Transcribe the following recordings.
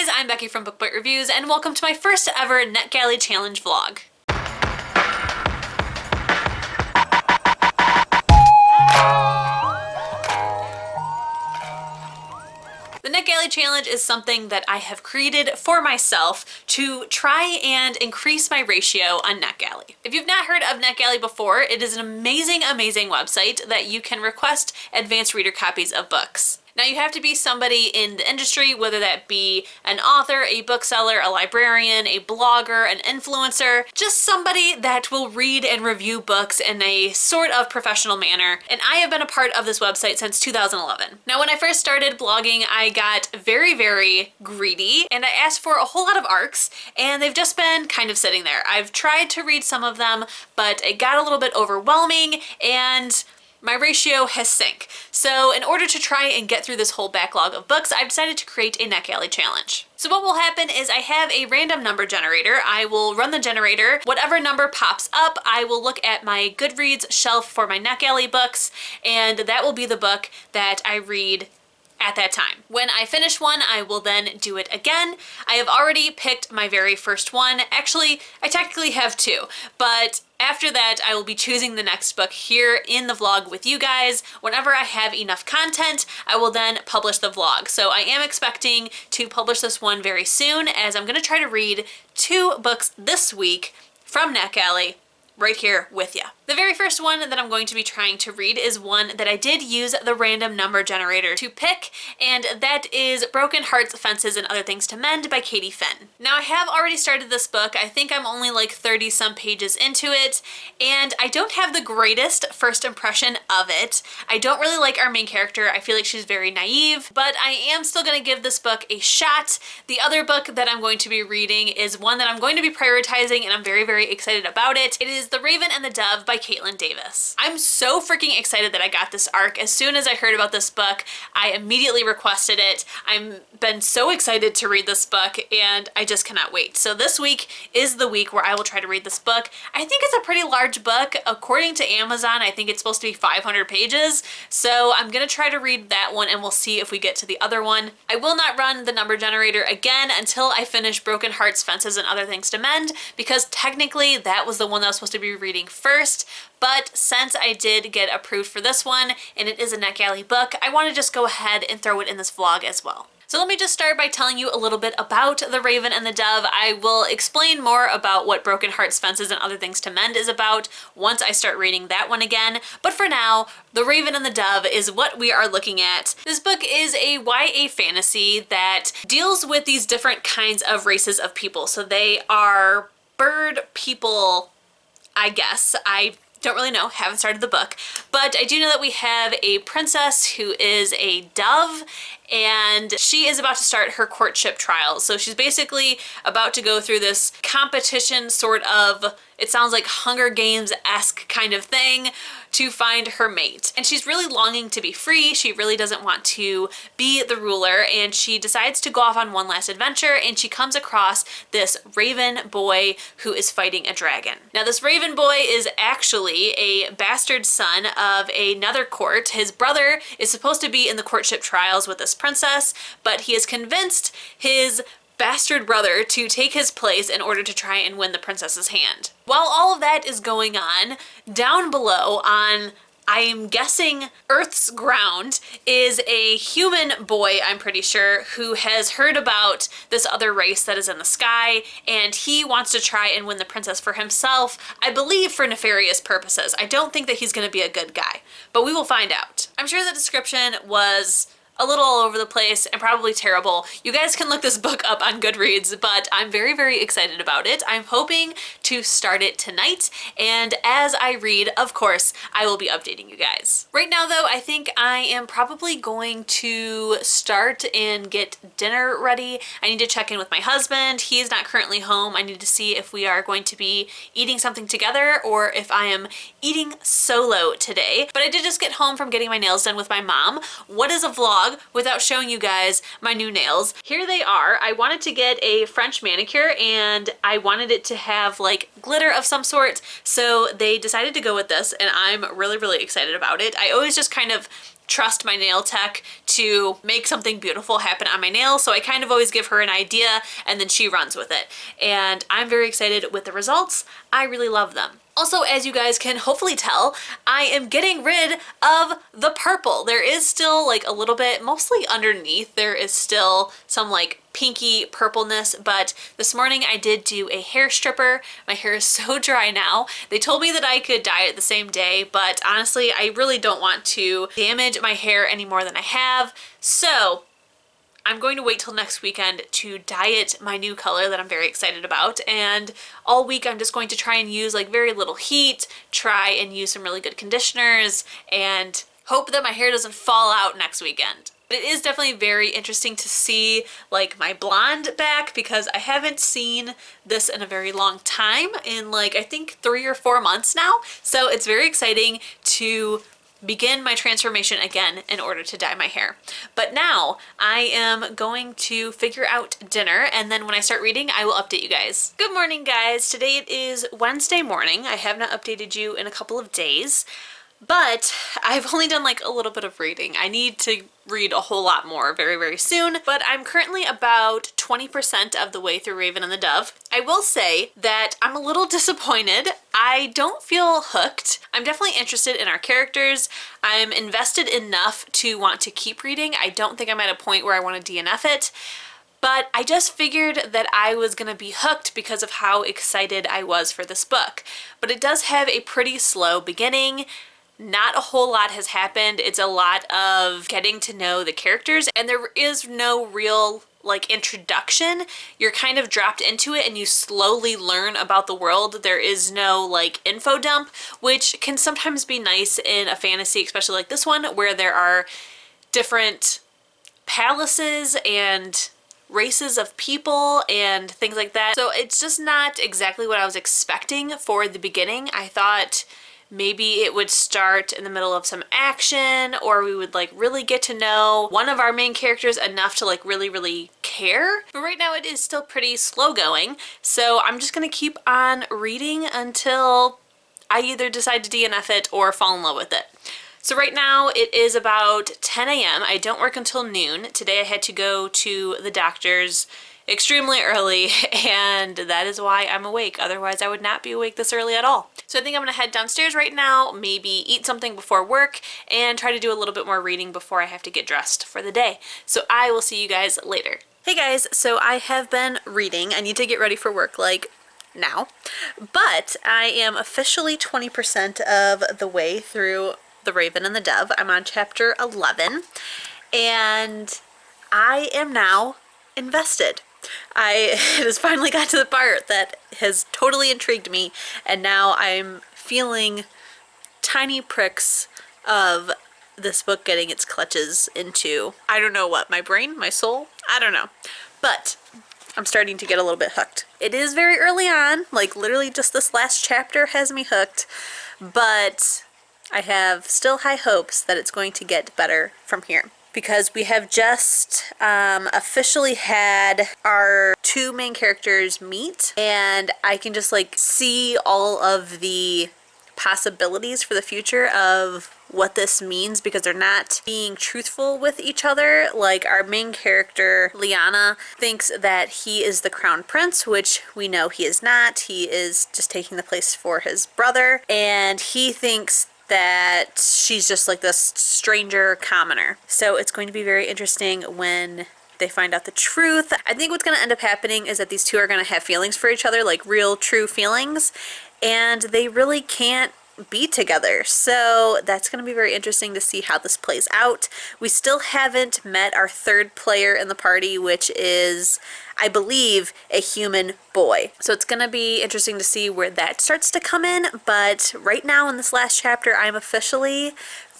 guys, I'm Becky from BBReview, and welcome to my first ever NetGalley Challenge vlog. The NetGalley Challenge is something that I have created for myself to try and increase my ratio on NetGalley. If you've not heard of NetGalley before, it is an amazing, amazing website that you can request advanced reader copies of books. Now you have to be somebody in the industry, whether that be an author, a bookseller, a librarian, a blogger, an influencer, just somebody that will read and review books in a sort of professional manner. And I have been a part of this website since 2011. Now when I first started blogging, I got very, very greedy and I asked for a whole lot of ARCs and they've just been kind of sitting there. I've tried to read some of them, but it got a little bit overwhelming and my ratio has sank. So in order to try and get through this whole backlog of books, I've decided to create a NetGalley challenge. So what will happen is I have a random number generator. I will run the generator. Whatever number pops up, I will look at my Goodreads shelf for my NetGalley books, and that will be the book that I read at that time. When I finish one, I will then do it again. I have already picked my very first one. Actually, I technically have two, but after that, I will be choosing the next book here in the vlog with you guys. Whenever I have enough content, I will then publish the vlog. So I am expecting to publish this one very soon, as I'm gonna try to read 2 books this week from NetGalley right here with you. The very first one that I'm going to be trying to read is one that I did use the random number generator to pick, and that is Broken Hearts, Fences, and Other Things to Mend by Katie Finn. Now I have already started this book. I think I'm only like 30 some pages into it, and I don't have the greatest first impression of it. I don't really like our main character. I feel like she's very naive, but I am still gonna give this book a shot. The other book that I'm going to be reading is one that I'm going to be prioritizing, and I'm very, very excited about it. It is The Raven and the Dove by Kaitlyn Davis. I'm so freaking excited that I got this ARC. As soon as I heard about this book, I immediately requested it. I've been so excited to read this book and I just cannot wait. So this week is the week where I will try to read this book. I think it's a pretty large book. According to Amazon, I think it's supposed to be 500 pages. So I'm gonna try to read that one and we'll see if we get to the other one. I will not run the number generator again until I finish Broken Hearts, Fences, and Other Things to Mend, because technically that was the one that I was supposed to be reading first. But since I did get approved for this one, and it is a NetGalley book, I want to just go ahead and throw it in this vlog as well. So let me just start by telling you a little bit about The Raven and the Dove. I will explain more about what Broken Hearts, Fences, and Other Things to Mend is about once I start reading that one again. But for now, The Raven and the Dove is what we are looking at. This book is a YA fantasy that deals with these different kinds of races of people. So they are bird people, I guess. I don't really know, haven't started the book, but I do know that we have a princess who is a dove, and she is about to start her courtship trials. So she's basically about to go through this competition, sort of, it sounds like Hunger Games-esque kind of thing, to find her mate. And she's really longing to be free. She really doesn't want to be the ruler, and she decides to go off on one last adventure, and she comes across this raven boy who is fighting a dragon. Now this raven boy is actually a bastard son of another court. His brother is supposed to be in the courtship trials with this princess, but he has convinced his bastard brother to take his place in order to try and win the princess's hand. While all of that is going on, down below on, I am guessing, Earth's ground, is a human boy, I'm pretty sure, who has heard about this other race that is in the sky, and he wants to try and win the princess for himself, I believe for nefarious purposes. I don't think that he's gonna be a good guy, but we will find out. I'm sure the description was a little all over the place and probably terrible. You guys can look this book up on Goodreads, but I'm very, very excited about it. I'm hoping to start it tonight, and as I read, of course, I will be updating you guys. Right now though, I think I am probably going to start and get dinner ready. I need to check in with my husband. He is not currently home. I need to see if we are going to be eating something together or if I am eating solo today. But I did just get home from getting my nails done with my mom. What is a vlog without showing you guys my new nails? Here they are. I wanted to get a French manicure and I wanted it to have like glitter of some sort, so they decided to go with this, and I'm really, really excited about it. I always just kind of trust my nail tech to make something beautiful happen on my nails. So I kind of always give her an idea and then she runs with it. And I'm very excited with the results. I really love them. Also, as you guys can hopefully tell, I am getting rid of the purple. There is still like a little bit, mostly underneath, there is still some like pinky purpleness, but this morning I did do a hair stripper. My hair is so dry now. They told me that I could dye it the same day, but honestly, I really don't want to damage my hair any more than I have. So I'm going to wait till next weekend to dye it my new color that I'm very excited about. And all week I'm just going to try and use like very little heat, try and use some really good conditioners, and hope that my hair doesn't fall out next weekend. It is definitely very interesting to see like my blonde back, because I haven't seen this in a very long time, in like I think 3 or 4 months now. So it's very exciting to begin my transformation again in order to dye my hair. But now I am going to figure out dinner, and then when I start reading, I will update you guys. Good morning, guys. Today it is Wednesday morning. I have not updated you in a couple of days, but I've only done like a little bit of reading. I need to read a whole lot more very, very soon, but I'm currently about 20% of the way through Raven and the Dove. I will say that I'm a little disappointed. I don't feel hooked. I'm definitely interested in our characters. I'm invested enough to want to keep reading. I don't think I'm at a point where I want to DNF it, but I just figured that I was gonna be hooked because of how excited I was for this book. But it does have a pretty slow beginning. Not a whole lot has happened. It's a lot of getting to know the characters, and there is no real like introduction. You're kind of dropped into it and you slowly learn about the world. There is no like info dump, which can sometimes be nice in a fantasy, especially like this one, where there are different palaces and races of people and things like that. So it's just not exactly what I was expecting for the beginning. I thought maybe it would start in the middle of some action, or we would like really get to know one of our main characters enough to like really care. But right now it is still pretty slow going. So I'm just gonna keep on reading until I either decide to DNF it or fall in love with it. So right now it is about 10 a.m. I don't work until noon. Today I had to go to the doctor's extremely early, and that is why I'm awake. Otherwise I would not be awake this early at all. So I think I'm gonna head downstairs right now, maybe eat something before work, and try to do a little bit more reading before I have to get dressed for the day. So I will see you guys later. Hey guys, so I have been reading. I need to get ready for work like now, but I am officially 20% of the way through The Raven and the Dove. I'm on chapter 11, and I am now invested. It has finally got to the part that has totally intrigued me, and now I'm feeling tiny pricks of this book getting its clutches into, I don't know what, my brain, my soul, I don't know. But I'm starting to get a little bit hooked. It is very early on, like literally just this last chapter has me hooked, but I have still high hopes that it's going to get better from here, because we have just officially had our 2 main characters meet, and I can just like see all of the possibilities for the future of what this means, because they're not being truthful with each other. Like our main character, Liana, thinks that he is the crown prince, which we know he is not. He is just taking the place for his brother, and he thinks that she's just like this stranger commoner. So it's going to be very interesting when they find out the truth. I think what's going to end up happening is that these 2 are going to have feelings for each other, like real true feelings, and they really can't be together. So that's going to be very interesting to see how this plays out. We still haven't met our 3rd player in the party, which is, I believe, a human boy. So it's going to be interesting to see where that starts to come in. But right now in this last chapter, I'm officially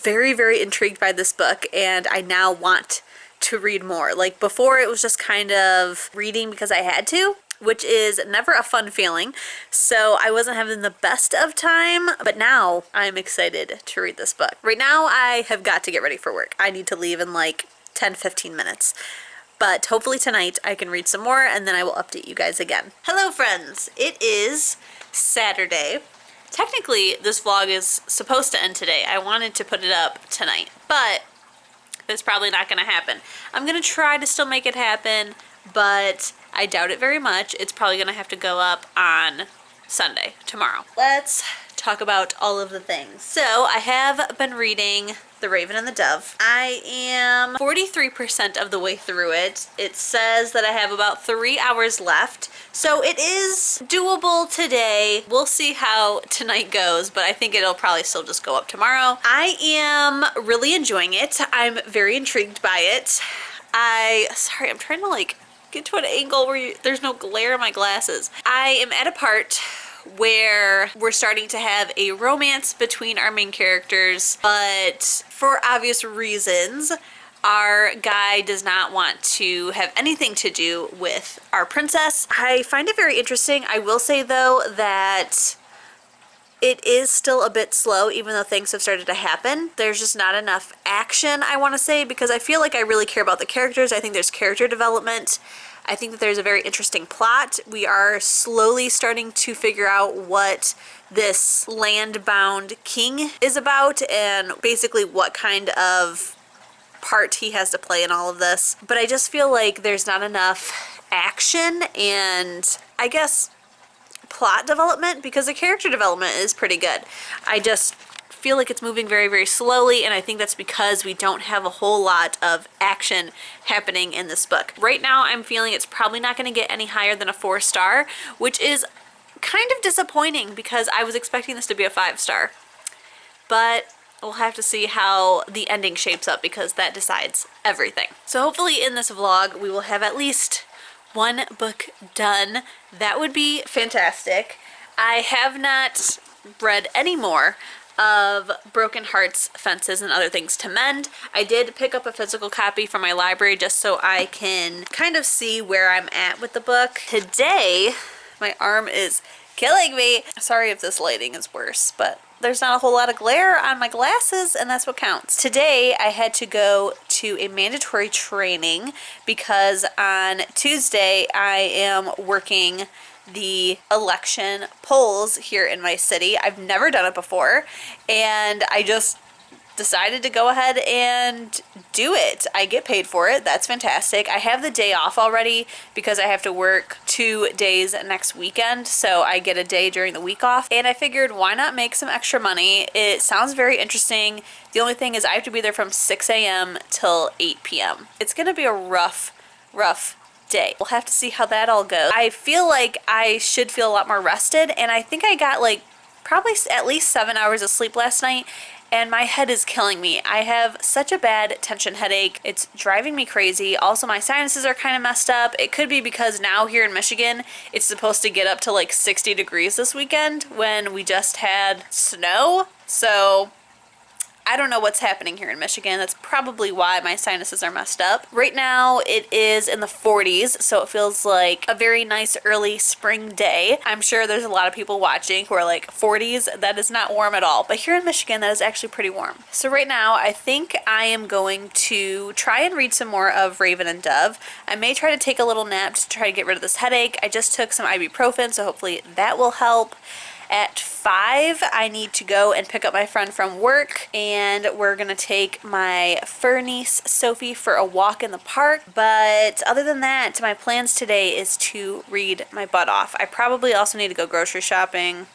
very intrigued by this book, and I now want to read more. Like before, it was just kind of reading because I had to, which is never a fun feeling. So I wasn't having the best of time, but now I'm excited to read this book. Right now I have got to get ready for work. I need to leave in like 10-15 minutes. But hopefully tonight I can read some more, and then I will update you guys again. Hello friends, it is Saturday. Technically this vlog is supposed to end today. I wanted to put it up tonight, but that's probably not going to happen. I'm going to try to still make it happen, but I doubt it very much. It's probably going to have to go up on Sunday, tomorrow. Let's talk about all of the things. So I have been reading The Raven and the Dove. I am 43% of the way through it. It says that I have about 3 hours left. So it is doable today. We'll see how tonight goes, but I think it'll probably still just go up tomorrow. I am really enjoying it. I'm very intrigued by it. Sorry, I'm trying to like get to an angle where there's no glare in my glasses. I am at a part where we're starting to have a romance between our main characters, but for obvious reasons, our guy does not want to have anything to do with our princess. I find it very interesting. I will say though that it is still a bit slow, even though things have started to happen. There's just not enough action, I want to say, because I feel like I really care about the characters. I think there's character development. I think that there's a very interesting plot. We are slowly starting to figure out what this land-bound king is about and basically what kind of part he has to play in all of this. But I just feel like there's not enough action and I guess plot development, because the character development is pretty good. I just feel like it's moving very, very slowly, and I think that's because we don't have a whole lot of action happening in this book. Right now, I'm feeling it's probably not going to get any higher than a 4-star, which is kind of disappointing because I was expecting this to be a 5-star. But we'll have to see how the ending shapes up because that decides everything. So hopefully in this vlog, we will have at least one book done. That would be fantastic. I have not read any more of Broken Hearts, Fences, and Other Things to Mend. I did pick up a physical copy from my library just so I can kind of see where I'm at with the book. Today, my arm is killing me. Sorry if this lighting is worse, but there's not a whole lot of glare on my glasses, and that's what counts. Today, I had to go to a mandatory training because on Tuesday, I am working the election polls here in my city. I've never done it before, and I just decided to go ahead and do it. I get paid for it. That's fantastic. I have the day off already because I have to work 2 days next weekend, so I get a day during the week off, and I figured why not make some extra money. It sounds very interesting. The only thing is I have to be there from 6 a.m. till 8 p.m. It's gonna be a rough day. We'll have to see how that all goes. I feel like I should feel a lot more rested, and I think I got like probably at least 7 hours of sleep last night, and my head is killing me. I have such a bad tension headache. It's driving me crazy. Also, my sinuses are kind of messed up. It could be because now here in Michigan, it's supposed to get up to like 60 degrees this weekend when we just had snow. So I don't know what's happening here in Michigan. That's probably why my sinuses are messed up. Right now it is in the 40s, so it feels like a very nice early spring day. I'm sure there's a lot of people watching who are like 40s, that is not warm at all. But here in Michigan, that is actually pretty warm. So right now I think I am going to try and read some more of Raven and Dove. I may try to take a little nap to try to get rid of this headache. I just took some ibuprofen, so hopefully that will help. At 5, I need to go and pick up my friend from work, and we're gonna take my fur niece Sophie for a walk in the park. But other than that, my plans today is to read my butt off. I probably also need to go grocery shopping.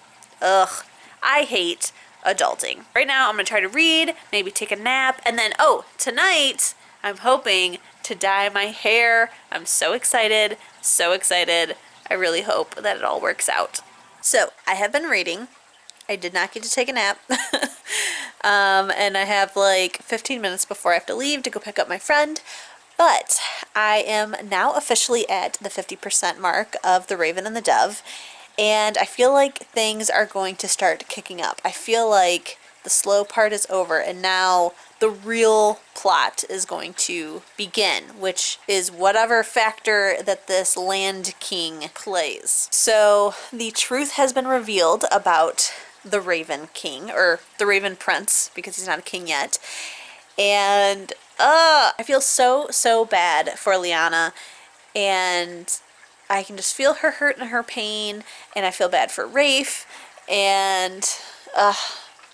Ugh, I hate adulting. Right now I'm gonna try to read, maybe take a nap, and then tonight I'm hoping to dye my hair. I'm so excited, so excited. I really hope that it all works out. So, I have been reading. I did not get to take a nap. And I have like 15 minutes before I have to leave to go pick up my friend. But I am now officially at the 50% mark of The Raven and the Dove. And I feel like things are going to start kicking up. I feel like the slow part is over, and now the real plot is going to begin, which is whatever factor that this land king plays. So the truth has been revealed about the Raven King, or the Raven Prince, because he's not a king yet. And I feel so bad for Lyanna, and I can just feel her hurt and her pain, and I feel bad for Rafe, and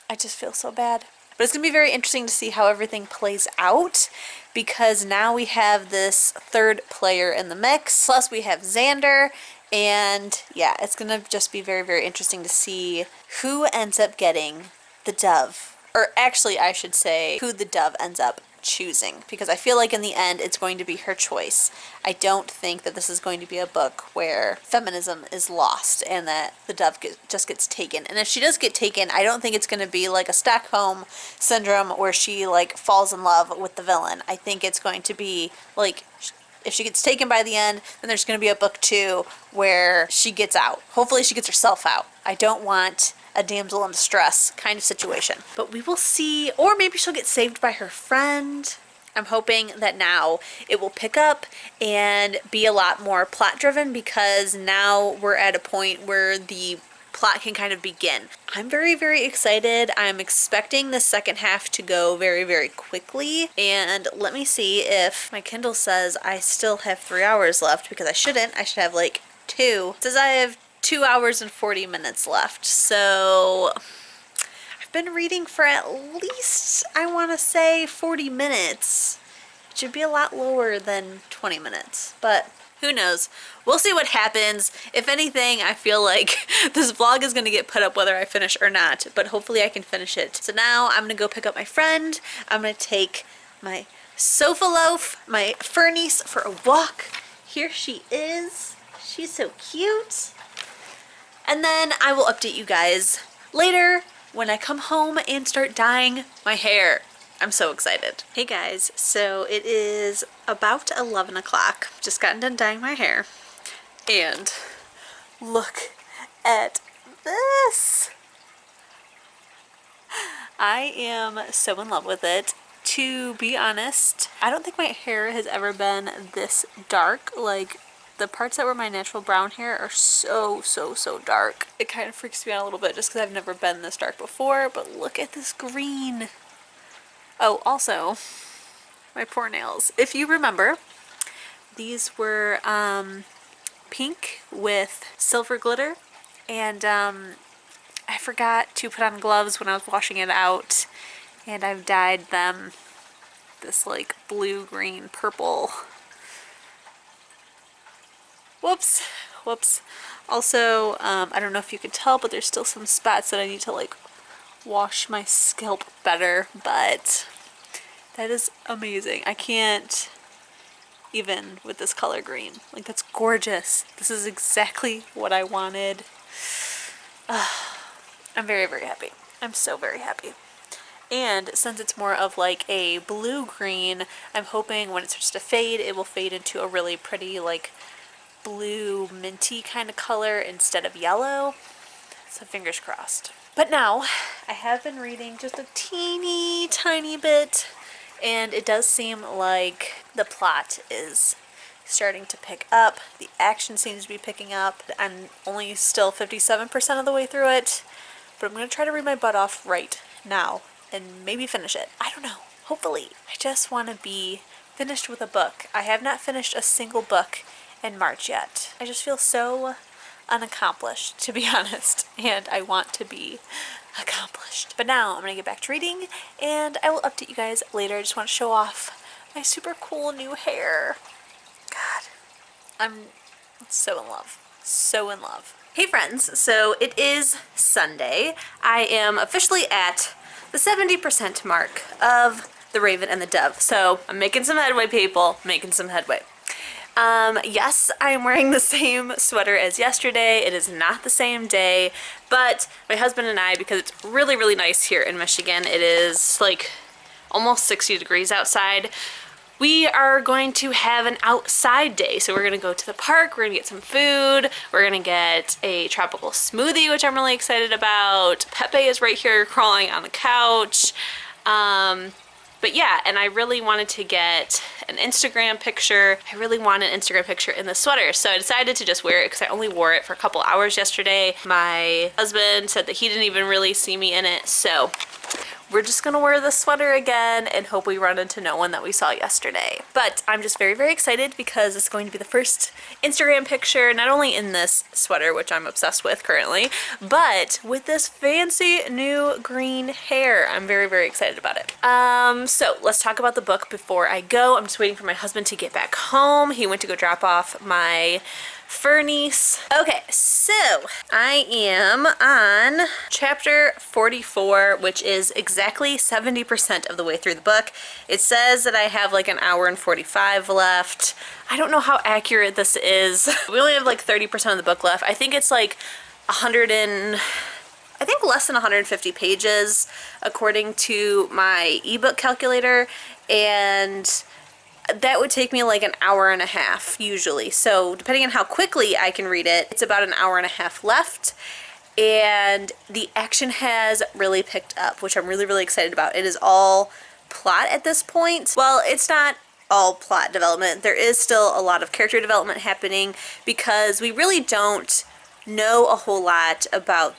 I just feel so bad. But it's gonna be very interesting to see how everything plays out, because now we have this third player in the mix, plus we have Xander, and yeah, it's gonna just be very, very interesting to see who ends up getting the dove. Or actually, I should say, who the dove ends up choosing, because I feel like in the end it's going to be her choice. I don't think that this is going to be a book where feminism is lost and that the dove just gets taken. And if she does get taken, I don't think it's going to be like a Stockholm syndrome where she like falls in love with the villain. I think it's going to be like, if she gets taken by the end, then there's going to be a book 2 where she gets out. Hopefully she gets herself out. I don't want a damsel in distress kind of situation. But we will see, or maybe she'll get saved by her friend. I'm hoping that now it will pick up and be a lot more plot driven, because now we're at a point where the plot can kind of begin. I'm very, very excited. I'm expecting the second half to go very, very quickly. And let me see if my Kindle says I still have 3 hours left, because I shouldn't. I should have like 2. It says I have 2 hours and 40 minutes left. So I've been reading for at least, I want to say 40 minutes. It should be a lot lower than 20 minutes, but who knows? We'll see what happens. If anything, I feel like this vlog is going to get put up whether I finish or not, but hopefully I can finish it. So now I'm going to go pick up my friend. I'm going to take my sofa loaf, my fur niece, for a walk. Here she is. She's so cute. And then I will update you guys later when I come home and start dyeing my hair. I'm so excited. Hey guys, so it is about 11 o'clock. Just gotten done dyeing my hair. And look at this. I am so in love with it. To be honest, I don't think my hair has ever been this dark. Like, the parts that were my natural brown hair are so dark. It kind of freaks me out a little bit just because I've never been this dark before, but look at this green. Oh, also, my poor nails. If you remember, these were pink with silver glitter, and I forgot to put on gloves when I was washing it out, and I've dyed them this like blue, green, purple. Whoops. Also, I don't know if you could tell, but there's still some spots that I need to like wash my scalp better, but that is amazing. I can't even with this color green. Like, that's gorgeous. This is exactly what I wanted. I'm very, very happy. I'm so very happy. And since it's more of like a blue-green, I'm hoping when it starts to fade, it will fade into a really pretty like blue minty kind of color instead of yellow. So fingers crossed. But now I have been reading just a teeny tiny bit, and it does seem like the plot is starting to pick up. The action seems to be picking up. I'm only still 57% of the way through it, but I'm going to try to read my butt off right now and maybe finish it. I don't know. Hopefully. I just want to be finished with a book. I have not finished a single book in March yet. I just feel so unaccomplished, to be honest, and I want to be accomplished. But now I'm gonna get back to reading, and I will update you guys later. I just want to show off my super cool new hair. God, I'm so in love. So in love. Hey friends, so it is Sunday. I am officially at the 70% mark of The Raven and the Dove. So I'm making some headway, people, making some headway. Yes, I am wearing the same sweater as yesterday. It is not the same day, but my husband and I, because it's really, really nice here in Michigan, it is like almost 60 degrees outside, we are going to have an outside day. So we're going to go to the park, we're going to get some food, we're going to get a tropical smoothie, which I'm really excited about. Pepe is right here crawling on the couch. But yeah, and I really wanted to get an Instagram picture. I really want an Instagram picture in the sweater. So I decided to just wear it because I only wore it for a couple hours yesterday. My husband said that he didn't even really see me in it. So we're just gonna wear this sweater again and hope we run into no one that we saw yesterday. But I'm just very, very excited because it's going to be the first Instagram picture, not only in this sweater, which I'm obsessed with currently, but with this fancy new green hair. I'm very, very excited about it. So let's talk about the book before I go. I'm just waiting for my husband to get back home. He went to go drop off my fur niece. Okay, so I am on chapter 44, which is exactly 70% of the way through the book. It says that I have like an hour and 45 left. I don't know how accurate this is. We only have like 30% of the book left. I think it's like I think less than 150 pages according to my ebook calculator, and that would take me like an hour and a half usually. So depending on how quickly I can read it, it's about an hour and a half left. And the action has really picked up, which I'm really, really excited about. It is all plot at this point. Well, it's not all plot development. There is still a lot of character development happening because we really don't know a whole lot about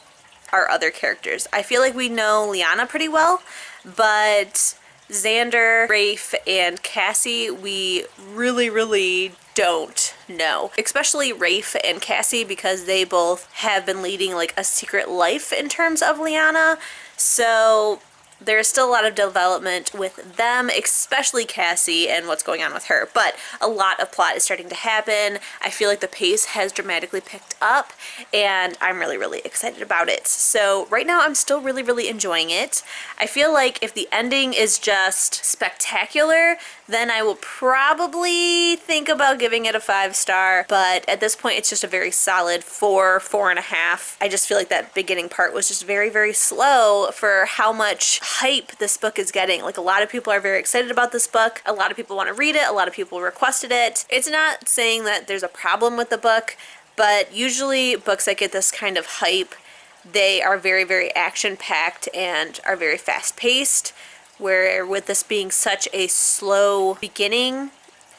our other characters. I feel like we know Liana pretty well, but Xander, Rafe, and Cassie, we really, really don't know. Especially Rafe and Cassie, because they both have been leading like a secret life in terms of Liana. So there's still a lot of development with them, especially Cassie and what's going on with her. But a lot of plot is starting to happen. I feel like the pace has dramatically picked up, and I'm really, really excited about it. So right now I'm still really, really enjoying it. I feel like if the ending is just spectacular, then I will probably think about giving it a 5-star. But at this point, it's just a very solid 4, 4.5. I just feel like that beginning part was just very, very slow for how much hype this book is getting. Like, a lot of people are very excited about this book. A lot of people want to read it. A lot of people requested it. It's not saying that there's a problem with the book, but usually books that get this kind of hype, they are very, very action-packed and are very fast-paced. Where with this being such a slow beginning,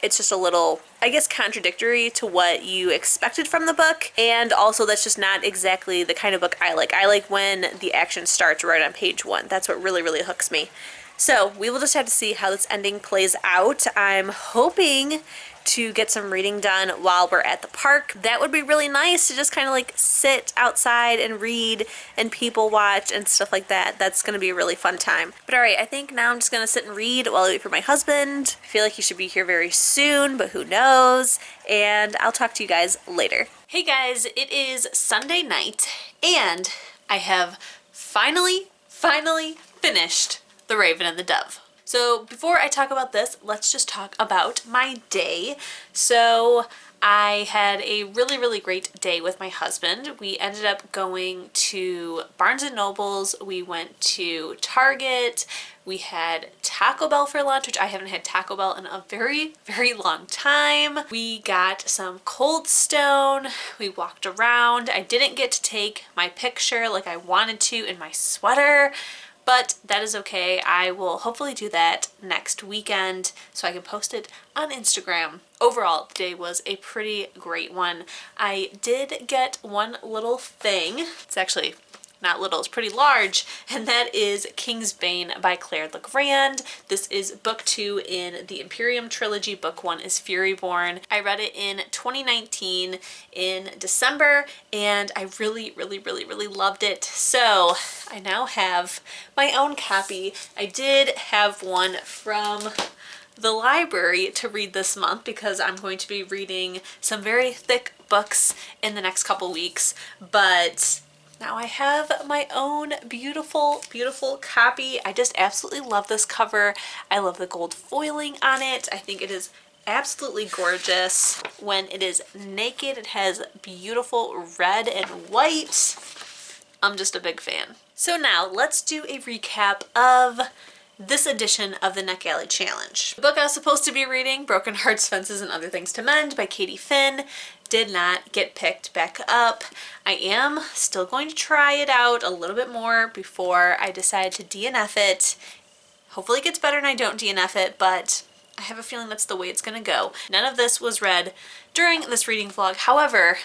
it's just a little, I guess, contradictory to what you expected from the book. And also that's just not exactly the kind of book I like. I like when the action starts right on page 1. That's what really, really hooks me. So we will just have to see how this ending plays out. I'm hoping to get some reading done while we're at the park. That would be really nice, to just kind of like sit outside and read and people watch and stuff like that. That's going to be a really fun time. But alright, I think now I'm just going to sit and read while I wait for my husband. I feel like he should be here very soon, but who knows? And I'll talk to you guys later. Hey guys, it is Sunday night and I have finally finished The Raven and the Dove. So before I talk about this, let's just talk about my day. So I had a really, really great day with my husband. We ended up going to Barnes & Noble's. We went to Target. We had Taco Bell for lunch, which I haven't had Taco Bell in a very, very long time. We got some Cold Stone. We walked around. I didn't get to take my picture like I wanted to in my sweater, but that is okay. I will hopefully do that next weekend so I can post it on Instagram. Overall, the day was a pretty great one. I did get one little thing. It's actually not little, it's pretty large, and that is Kingsbane by Claire Legrand. This is book 2 in the Imperium trilogy. Book 1 is Furyborn. I read it in 2019 in December, and I really, really, really, really loved it. So I now have my own copy. I did have one from the library to read this month because I'm going to be reading some very thick books in the next couple weeks, but now I have my own beautiful, beautiful copy. I just absolutely love this cover. I love the gold foiling on it. I think it is absolutely gorgeous. When it is naked, it has beautiful red and white. I'm just a big fan. So now let's do a recap of this edition of the NetGalley Challenge. The book I was supposed to be reading, Broken Hearts, Fences, and Other Things to Mend by Katie Finn, did not get picked back up. I am still going to try it out a little bit more before I decide to DNF it. Hopefully it gets better and I don't DNF it, but I have a feeling that's the way it's gonna go. None of this was read during this reading vlog. However,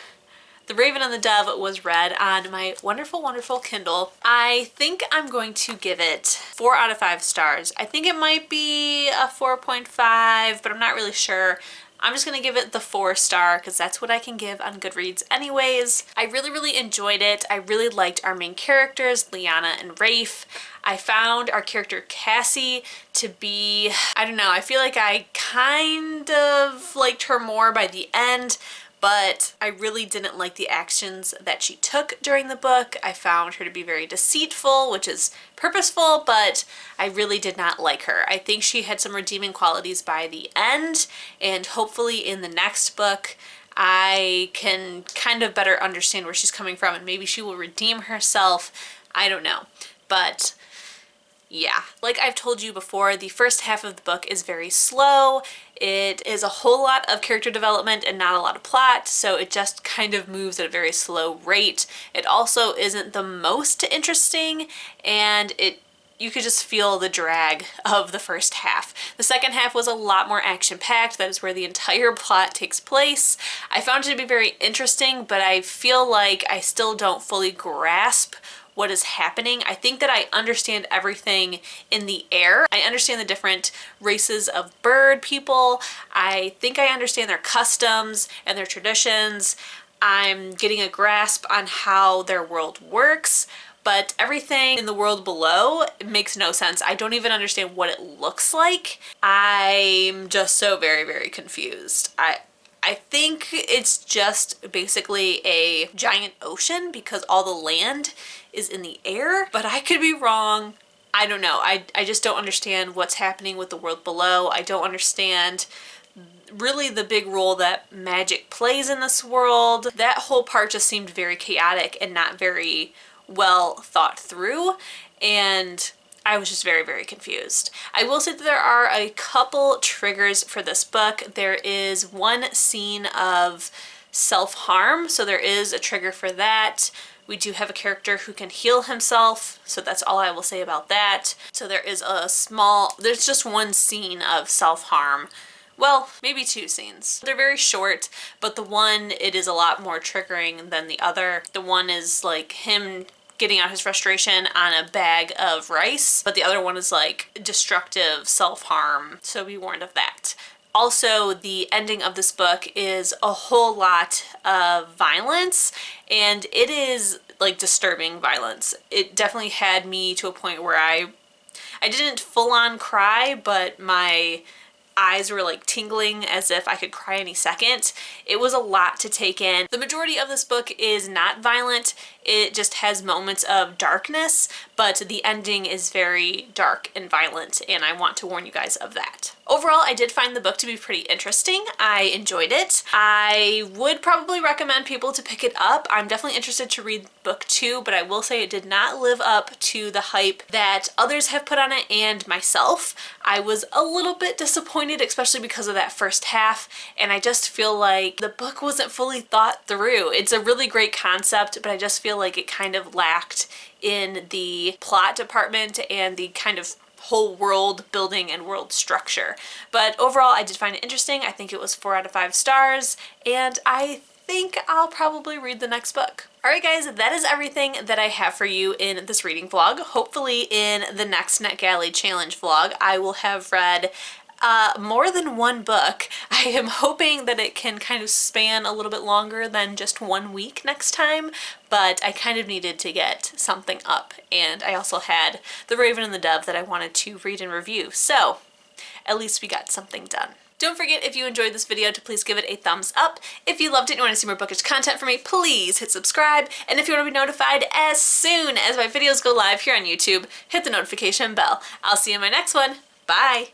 The Raven and the Dove was read on my wonderful, wonderful Kindle. I think I'm going to give it 4 out of 5 stars. I think it might be a 4.5, but I'm not really sure. I'm just gonna give it the 4-star because that's what I can give on Goodreads anyways. I really, really enjoyed it. I really liked our main characters, Liana and Rafe. I found our character Cassie to be, I don't know, I feel like I kind of liked her more by the end, but I really didn't like the actions that she took during the book. I found her to be very deceitful, which is purposeful, but I really did not like her. I think she had some redeeming qualities by the end, and hopefully in the next book I can kind of better understand where she's coming from and maybe she will redeem herself. I don't know. But yeah, like I've told you before, the first half of the book is very slow. It is a whole lot of character development and not a lot of plot, so it just kind of moves at a very slow rate. It also isn't the most interesting, and you could just feel the drag of the first half. The second half was a lot more action-packed. That is where the entire plot takes place. I found it to be very interesting, but I feel like I still don't fully grasp what is happening. I think that I understand everything in the air. I understand the different races of bird people. I think I understand their customs and their traditions. I'm getting a grasp on how their world works, but everything in the world below makes no sense. I don't even understand what it looks like. I'm just so very, very confused. I think it's just basically a giant ocean because all the land is in the air, but I could be wrong. I don't know. I just don't understand what's happening with the world below. I don't understand really the big role that magic plays in this world. That whole part just seemed very chaotic and not very well thought through, and I was just very, very confused. I will say that there are a couple triggers for this book. There is one scene of self-harm, so there is a trigger for that. We do have a character who can heal himself, so that's all I will say about that. So there is there's just one scene of self-harm. Well, maybe 2 scenes. They're very short, but the one, it is a lot more triggering than the other. The one is like him getting out his frustration on a bag of rice, but the other one is like destructive self-harm, so be warned of that. Also, the ending of this book is a whole lot of violence, and it is like disturbing violence. It definitely had me to a point where I didn't full-on cry, but my eyes were like tingling as if I could cry any second. It was a lot to take in. The majority of this book is not violent. It just has moments of darkness, but the ending is very dark and violent, and I want to warn you guys of that. Overall, I did find the book to be pretty interesting. I enjoyed it. I would probably recommend people to pick it up. I'm definitely interested to read book 2, but I will say it did not live up to the hype that others have put on it and myself. I was a little bit disappointed, especially because of that first half, and I just feel like the book wasn't fully thought through. It's a really great concept, but I just feel like it kind of lacked in the plot department and the kind of whole world building and world structure. But overall, I did find it interesting. I think it was 4 out of 5 stars, and I think I'll probably read the next book. Alright guys, that is everything that I have for you in this reading vlog. Hopefully in the next NetGalley Challenge vlog, I will have read more than one book. I am hoping that it can kind of span a little bit longer than just 1 week next time, but I kind of needed to get something up, and I also had The Raven and the Dove that I wanted to read and review, so at least we got something done. Don't forget, if you enjoyed this video, to please give it a thumbs up. If you loved it and you want to see more bookish content from me, please hit subscribe. And if you want to be notified as soon as my videos go live here on YouTube, hit the notification bell. I'll see you in my next one. Bye!